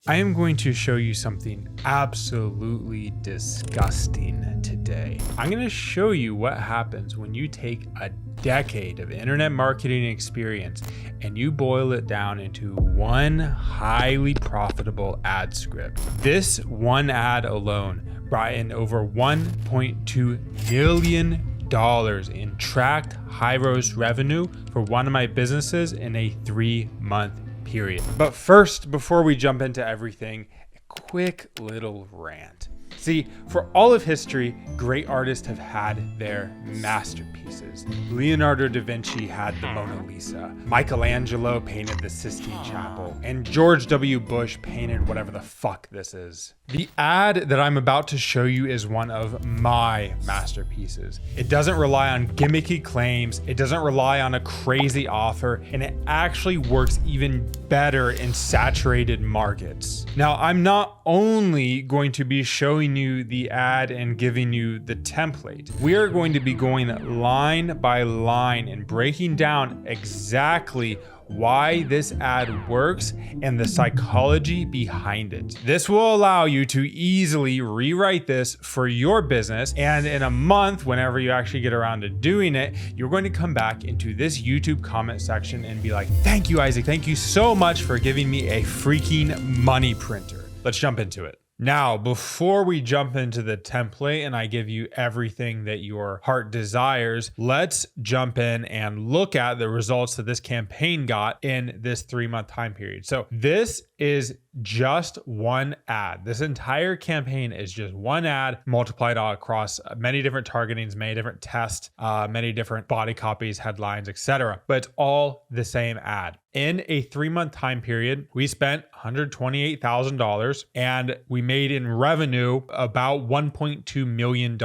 I am going to show you something absolutely disgusting today. I'm going to show you what happens when you take a decade of internet marketing experience and you boil it down into one highly profitable ad script. This one ad alone brought in over $1.2 million in tracked high-gross revenue for one of my businesses in a 3-month period. But first, before we jump into everything, a quick little rant. See, for all of history, great artists have had their masterpieces. Leonardo da Vinci had the Mona Lisa, Michelangelo painted the Sistine Chapel, and George W. Bush painted whatever the fuck this is. The ad that I'm about to show you is one of my masterpieces. It doesn't rely on gimmicky claims, it doesn't rely on a crazy offer, and it actually works even better in saturated markets. Now, I'm not only going to be showing you the ad and giving you the template. We are going to be going line by line and breaking down exactly why this ad works and the psychology behind it. This will allow you to easily rewrite this for your business, and in a month, whenever you actually get around to doing it, you're going to come back into this YouTube comment section and be like, thank you, Isaac, thank you so much for giving me a freaking money printer. Let's jump into it. Now, before we jump into the template and I give you everything that your heart desires, let's jump in and look at the results that this campaign got in this 3-month time period. So this is just one ad. This entire campaign is just one ad multiplied across many different targetings, many different tests, many different body copies, headlines, etc. But it's all the same ad. In a 3-month time period, we spent $128,000 and we made in revenue about $1.2 million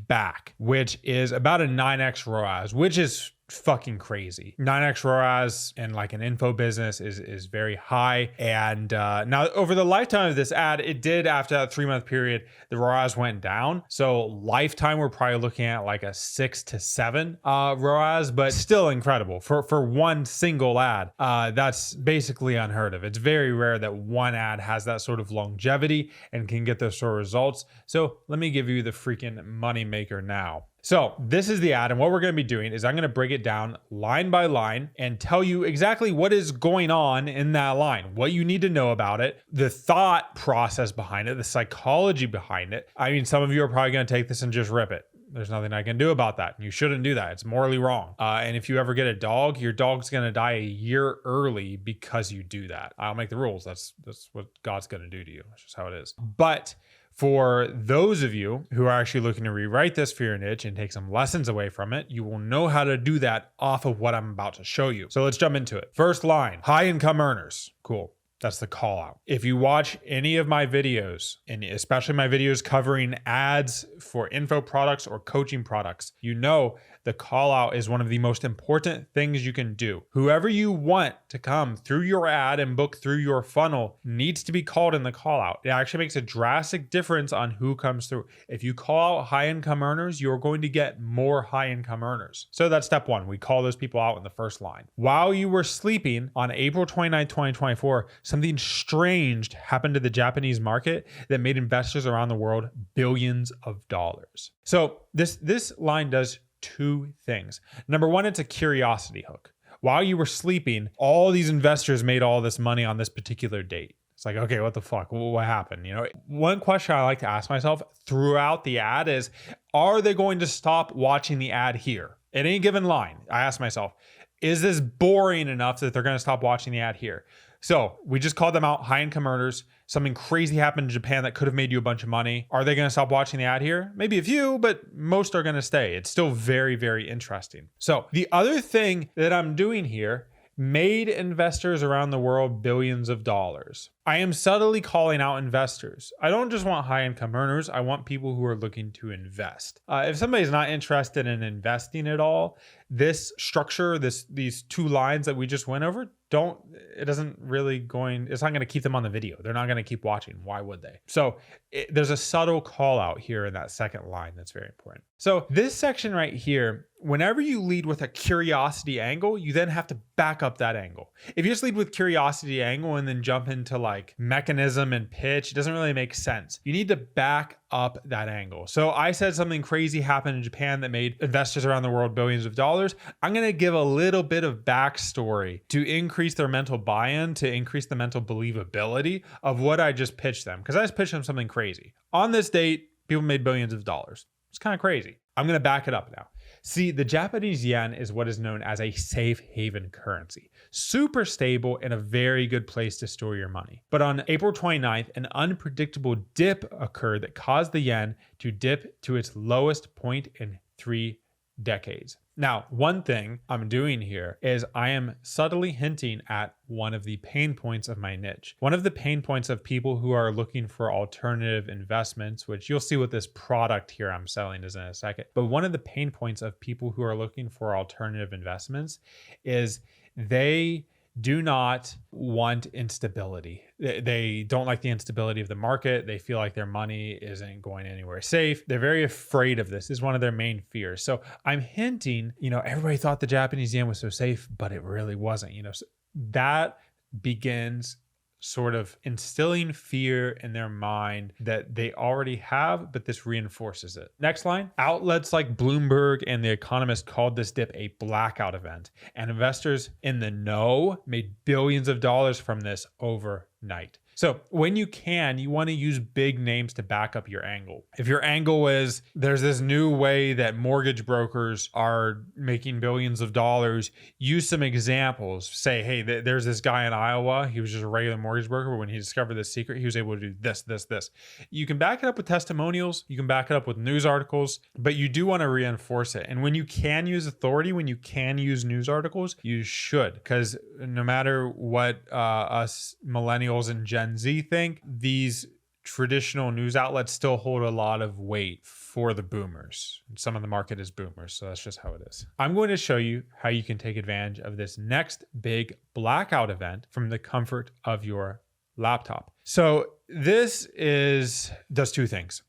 back, which is about a 9x ROAS, which is fucking crazy. 9x ROAS in like an info business is very high. And now over the lifetime of this ad, it did, after that 3-month period, the ROAS went down. So lifetime, we're probably looking at like a 6 to 7 ROAS, but still incredible for one single ad. That's basically unheard of. It's very rare that one ad has that sort of longevity and can get those sort of results. So let me give you the freaking money maker now. So this is the ad, and what we're going to be doing is I'm going to break it down line by line and tell you exactly what is going on in that line, what you need to know about it, the thought process behind it, the psychology behind it. I mean, some of you are probably going to take this and just rip it. There's nothing I can do about that. You shouldn't do that. It's morally wrong. And if you ever get a dog, your dog's going to die a year early because you do that. I'll make the rules. That's what God's going to do to you. That's just how it is. But for those of you who are actually looking to rewrite this for your niche and take some lessons away from it, you will know how to do that off of what I'm about to show you. So let's jump into it. First line, high income earners. Cool. That's the call out. If you watch any of my videos, and especially my videos covering ads for info products or coaching products, you know the call out is one of the most important things you can do. Whoever you want to come through your ad and book through your funnel needs to be called in the call out. It actually makes a drastic difference on who comes through. If you call out high income earners, you're going to get more high income earners. So that's step one. We call those people out in the first line. While you were sleeping on April 29, 2024, something strange happened to the Japanese market that made investors around the world billions of dollars. So this line does 2 things. Number one, it's a curiosity hook. While you were sleeping, all these investors made all this money on this particular date. It's like, okay, what the fuck? What happened? You know, one question I like to ask myself throughout the ad is, are they going to stop watching the ad here? At any given line, I ask myself, is this boring enough that they're going to stop watching the ad here? So we just called them out, high income earners. Something crazy happened in Japan that could have made you a bunch of money. Are they going to stop watching the ad here? Maybe a few, but most are going to stay. It's still very, very interesting. So the other thing that I'm doing here made investors around the world billions of dollars. I am subtly calling out investors. I don't just want high income earners. I want people who are looking to invest. If somebody's not interested in investing at all, this structure, these 2 lines that we just went over, it's not going to keep them on the video. They're not going to keep watching. Why would they? So there's a subtle call out here in that second line that's very important. So this section right here whenever you lead with a curiosity angle, you then have to back up that angle. If you just lead with curiosity angle and then jump into like mechanism and pitch, it doesn't really make sense. You need to back up that angle. So I said something crazy happened in Japan that made investors around the world billions of dollars. I'm going to give a little bit of backstory to increase their mental buy-in, to increase the mental believability of what I just pitched them. Because I just pitched them something crazy. On this date, people made billions of dollars. It's kind of crazy. I'm going to back it up now. See, the Japanese yen is what is known as a safe haven currency. Super stable and a very good place to store your money. But on April 29th, an unpredictable dip occurred that caused the yen to dip to its lowest point in 3 decades. Now, one thing I'm doing here is I am subtly hinting at one of the pain points of my niche. One of the pain points of people who are looking for alternative investments, which you'll see what this product here I'm selling is in a second. But one of the pain points of people who are looking for alternative investments is they do not want instability. They don't like the instability of the market. They feel like their money isn't going anywhere safe. They're very afraid of this. This is one of their main fears. So I'm hinting, everybody thought the Japanese yen was so safe, but it really wasn't. So that begins sort of instilling fear in their mind that they already have, but this reinforces it. Next line, outlets like Bloomberg and The Economist called this dip a blackout event, and investors in the know made billions of dollars from this overnight. So when you want to use big names to back up your angle. If your angle is there's this new way that mortgage brokers are making billions of dollars, use some examples. Say, hey, there's this guy in Iowa. He was just a regular mortgage broker, but when he discovered this secret, he was able to do this, this, this. You can back it up with testimonials. You can back it up with news articles, but you do want to reinforce it. And when you can use authority, when you can use news articles, you should, because no matter what us millennials and Gen Z think, these traditional news outlets still hold a lot of weight for the boomers. Some of the market is boomers, so that's just how it is. I'm going to show you how you can take advantage of this next big blackout event from the comfort of your laptop. So this does 2 things.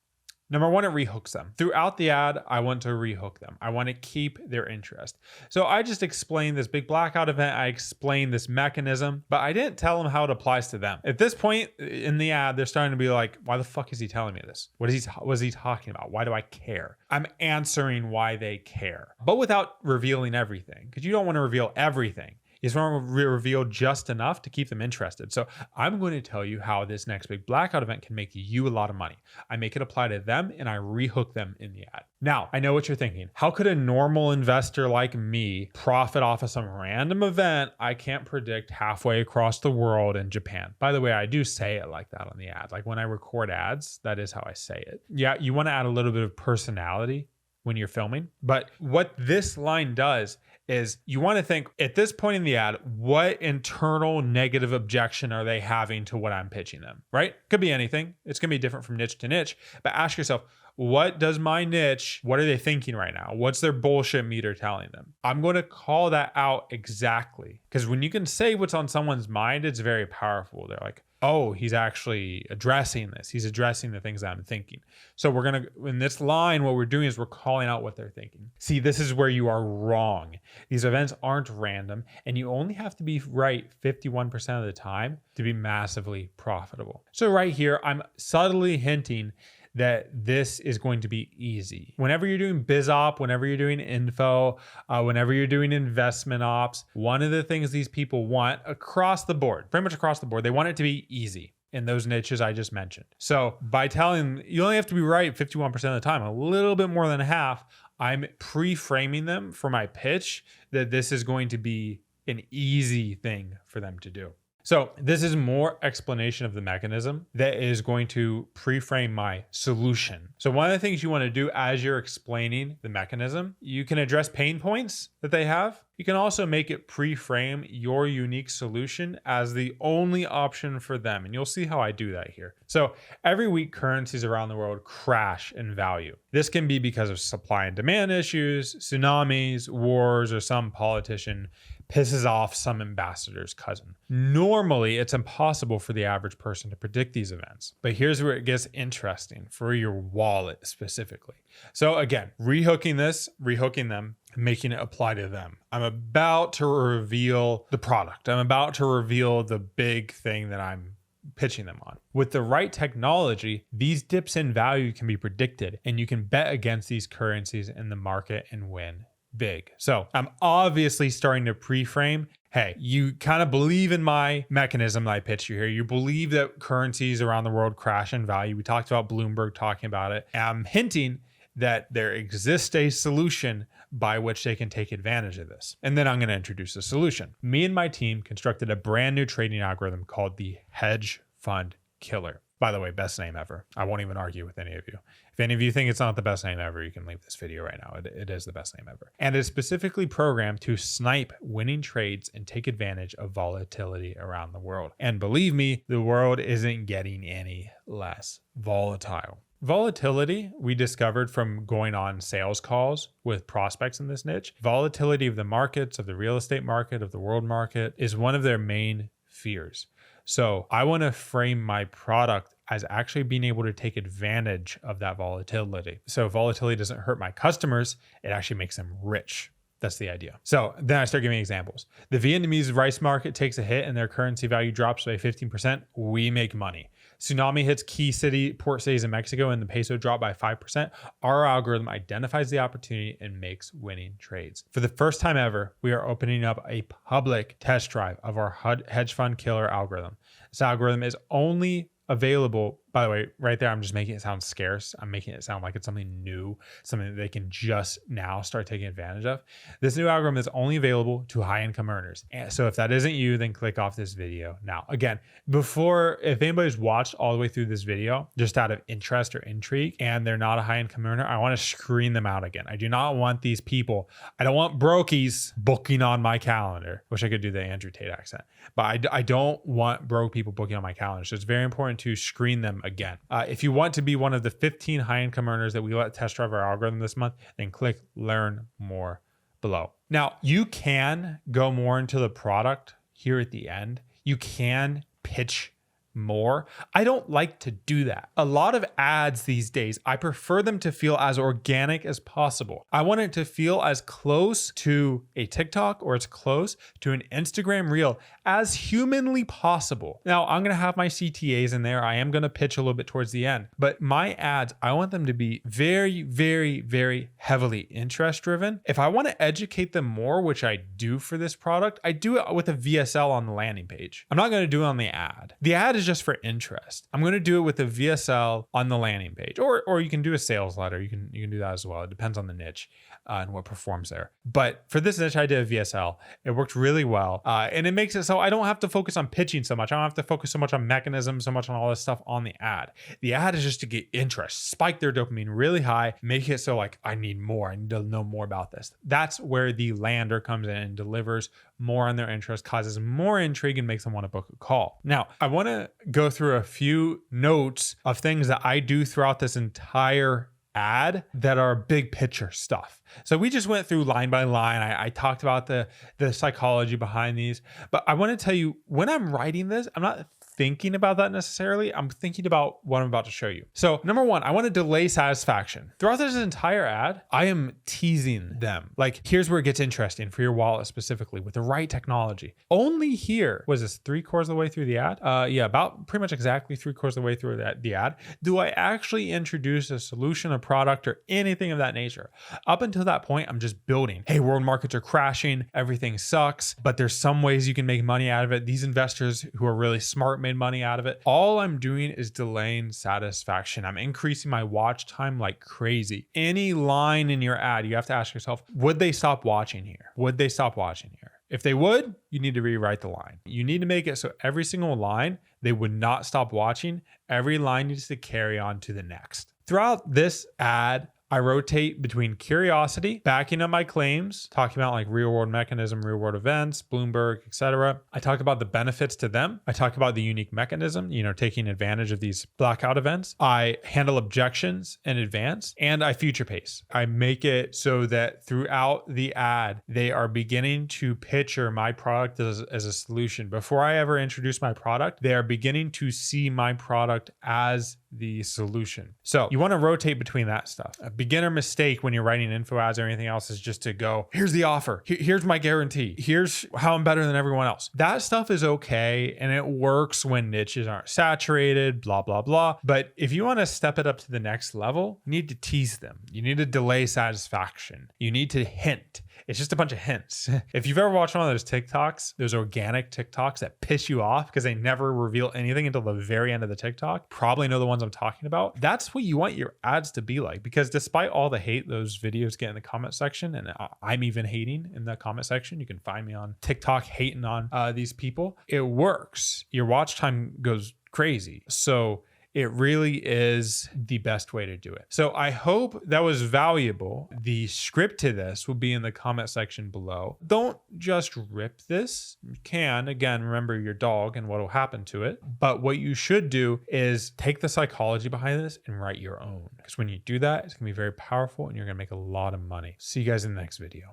Number 1, it rehooks them. Throughout the ad, I want to rehook them. I want to keep their interest. So I just explained this big blackout event. I explained this mechanism, but I didn't tell them how it applies to them. At this point in the ad, they're starting to be like, why the fuck is he telling me this? What is he talking about? Why do I care? I'm answering why they care, but without revealing everything, because you don't want to reveal everything. You just want to reveal just enough to keep them interested. So I'm going to tell you how this next big blackout event can make you a lot of money. I make it apply to them and I rehook them in the ad. Now, I know what you're thinking. How could a normal investor like me profit off of some random event I can't predict halfway across the world in Japan? By the way, I do say it like that on the ad. Like when I record ads, that is how I say it. Yeah, you want to add a little bit of personality when you're filming. But what this line does is you want to think at this point in the ad, what internal negative objection are they having to what I'm pitching them, right? Could be anything. It's going to be different from niche to niche, but ask yourself, what does my niche, what are they thinking right now? What's their bullshit meter telling them? I'm going to call that out exactly, because when you can say what's on someone's mind, it's very powerful. They're like, oh, he's actually addressing this. He's addressing the things that I'm thinking. So we're going to, in this line, what we're doing is we're calling out what they're thinking. See, this is where you are wrong. These events aren't random, and you only have to be right 51% of the time to be massively profitable. So right here, I'm subtly hinting that this is going to be easy. Whenever you're doing biz op, whenever you're doing info, whenever you're doing investment ops, one of the things these people want across the board, pretty much across the board, they want it to be easy in those niches I just mentioned. So by telling, you only have to be right 51% of the time, a little bit more than half, I'm pre-framing them for my pitch that this is going to be an easy thing for them to do. So this is more explanation of the mechanism that is going to pre-frame my solution. So one of the things you want to do as you're explaining the mechanism, you can address pain points that they have. You can also make it pre-frame your unique solution as the only option for them. And you'll see how I do that here. So every week, currencies around the world crash in value. This can be because of supply and demand issues, tsunamis, wars, or some politician pisses off some ambassador's cousin. Normally, it's impossible for the average person to predict these events. But here's where it gets interesting for your wallet specifically. So again, rehooking them, and making it apply to them. I'm about to reveal the product. I'm about to reveal the big thing that I'm pitching them on. With the right technology, these dips in value can be predicted, and you can bet against these currencies in the market and win big. So I'm obviously starting to pre-frame. Hey, you kind of believe in my mechanism that I pitched you here. You believe that currencies around the world crash in value. We talked about Bloomberg talking about it. I'm hinting that there exists a solution by which they can take advantage of this. And then I'm going to introduce the solution. Me and my team constructed a brand new trading algorithm called the hedge fund killer. By the way, best name ever. I won't even argue with any of you. If any of you think it's not the best name ever, you can leave this video right now. It is the best name ever. And it's specifically programmed to snipe winning trades and take advantage of volatility around the world. And believe me, the world isn't getting any less volatile. Volatility, we discovered from going on sales calls with prospects in this niche. Volatility of the markets, of the real estate market, of the world market, is one of their main fears. So I want to frame my product as actually being able to take advantage of that volatility. So volatility doesn't hurt my customers, it actually makes them rich. That's the idea. So then I start giving examples. The Vietnamese rice market takes a hit and their currency value drops by 15%. We make money. Tsunami hits key port cities in Mexico and the peso dropped by 5%. Our algorithm identifies the opportunity and makes winning trades. For the first time ever, we are opening up a public test drive of our hedge fund killer algorithm. This algorithm is only available, by the way, right there, I'm just making it sound scarce. I'm making it sound like it's something new, something that they can just now start taking advantage of. This new algorithm is only available to high-income earners. And so if that isn't you, then click off this video now. Again, if anybody's watched all the way through this video, just out of interest or intrigue, and they're not a high-income earner, I want to screen them out again. I do not want these people, I don't want brokies booking on my calendar. Wish I could do the Andrew Tate accent, but I don't want broke people booking on my calendar. So it's very important to screen them again. If you want to be one of the 15 high-income earners that we let test drive our algorithm this month, then click learn more below. Now, you can go more into the product here at the end. You can pitch more. I don't like to do that. A lot of ads these days, I prefer them to feel as organic as possible. I want it to feel as close to a TikTok or as close to an Instagram reel as humanly possible. Now, I'm going to have my CTAs in there. I am going to pitch a little bit towards the end, but my ads, I want them to be very, very, very heavily interest driven. If I want to educate them more, which I do for this product, I do it with a VSL on the landing page. I'm not going to do it on the ad. The ad is just for interest. I'm going to do it with a VSL on the landing page, or you can do a sales letter. You can do that as well. It depends on the niche and what performs there. But for this niche, I did a VSL. It worked really well, and it makes it so I don't have to focus on pitching so much. I don't have to focus so much on mechanisms, so much on all this stuff on the ad. The ad is just to get interest, spike their dopamine really high, make it so like I need more. I need to know more about this. That's where the lander comes in and delivers more on their interest, causes more intrigue, and makes them want to book a call. Now, I want to go through a few notes of things that I do throughout this entire ad that are big picture stuff. So we just went through line by line. I talked about the psychology behind these, but I want to tell you, when I'm writing this, I'm not thinking about that necessarily. I'm thinking about what I'm about to show you. So number one, I want to delay satisfaction. Throughout this entire ad, I am teasing them. Like, here's where it gets interesting for your wallet specifically with the right technology. Only here, was this 3/4 of the way through the ad? Yeah, about pretty much exactly 3/4 of the way through the ad. Do I actually introduce a solution, a product, or anything of that nature? Up until that point, I'm just building. Hey, world markets are crashing. Everything sucks, but there's some ways you can make money out of it. These investors who are really smart made money out of it. All I'm doing is delaying satisfaction. I'm increasing my watch time like crazy. Any line in your ad, you have to ask yourself, would they stop watching here? Would they stop watching here? If they would, you need to rewrite the line. You need to make it so every single line, they would not stop watching. Every line needs to carry on to the next. Throughout this ad, I rotate between curiosity, backing up my claims, talking about like real world mechanism, real world events, Bloomberg, etc. I talk about the benefits to them. I talk about the unique mechanism, taking advantage of these blackout events. I handle objections in advance, and I future pace. I make it so that throughout the ad, they are beginning to picture my product as a solution. Before I ever introduce my product, they are beginning to see my product as the solution. So you want to rotate between that stuff. A beginner mistake when you're writing info ads or anything else is just to go, here's the offer. Here's my guarantee. Here's how I'm better than everyone else. That stuff is okay. And it works when niches aren't saturated, blah, blah, blah. But if you want to step it up to the next level, you need to tease them. You need to delay satisfaction. You need to hint. It's just a bunch of hints. If you've ever watched one of those TikToks, those organic TikToks that piss you off because they never reveal anything until the very end of the TikTok, probably know the ones I'm talking about. That's what you want your ads to be like, because despite all the hate those videos get in the comment section, and I'm even hating in the comment section, you can find me on TikTok hating on these people. It works. Your watch time goes crazy. So it really is the best way to do it. So I hope that was valuable. The script to this will be in the comment section below. Don't just rip this. You can, again, remember your dog and what will happen to it. But what you should do is take the psychology behind this and write your own. Because when you do that, it's gonna be very powerful and you're gonna make a lot of money. See you guys in the next video.